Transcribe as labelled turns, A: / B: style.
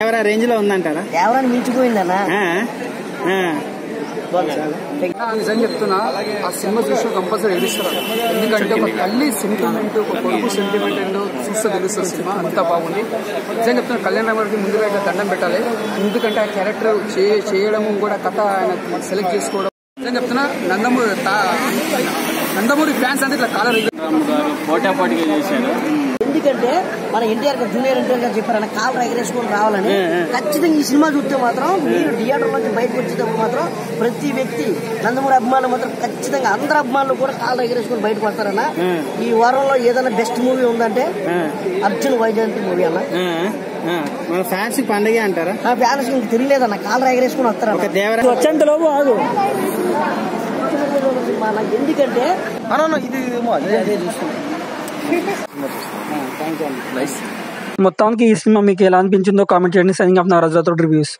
A: ఎవరా రేంజ్ లో ఉందంటారా?
B: ఎవరైనా మించిపోయిందన్నా.
C: నిజం చెప్తున్నా, ఆ సినిమా చూసి కంపల్సరీ ఏడుస్తారు. ఎందుకంటే ఒక తల్లి సెంటిమెంట్, ఒక కొడుకు సెంటిమెంట్ ఏంటో చూస్తే తెలుస్తుంది. సినిమా అంతా బాగుంది. నిజం చెప్తున్నా, కళ్యాణ్ రామరావుకి ముందుగా ఇట్లా దండం పెట్టాలి. ఎందుకంటే ఆ క్యారెక్టర్ చేయడం కూడా, కథ ఆయన సెలెక్ట్ చేసుకోవడం. నిజం చెప్తున్నా, నందమూరి ఫ్యాన్స్ అంటే ఇట్లా కాలర్ పోటాపోటీగా చేశాడు.
B: ఎందుకంటే మన ఎన్టీఆర్ గారు, జూనియర్ ఎన్టీఆర్ గారు చెప్పారన్న కాలు ఎగరేసుకొని రావాలని. ఖచ్చితంగా ఈ సినిమా చూస్తే మాత్రం మీరు థియేటర్ నుంచి బయటకు వచ్చేటప్పుడు మాత్రం ప్రతి వ్యక్తి నందమూరి అభిమానులు మాత్రం ఖచ్చితంగా అందరు అభిమానులు కూడా కాలు ఎగరేసుకొని బయటకు వస్తారన్న. ఈ వారంలో ఏదైనా బెస్ట్ మూవీ ఉందంటే అర్జున్ వైజయంతి మూవీ అన్న.
A: మన ఫ్యాన్స్ పండుగ అంటారా?
B: ఆ ఫ్యాన్స్ ఇంక తిరగలేదన్న, కాలు ఎగరేసుకొని వస్తారన్న.
A: వచ్చేంతలోపు ఆగు.
B: ఎందుకంటే
C: మొత్తానికి ఈ సినిమా మీకు ఎలా అనిపించిందో కామెంట్ చేయండి. Signing off Naraj Rathod reviews.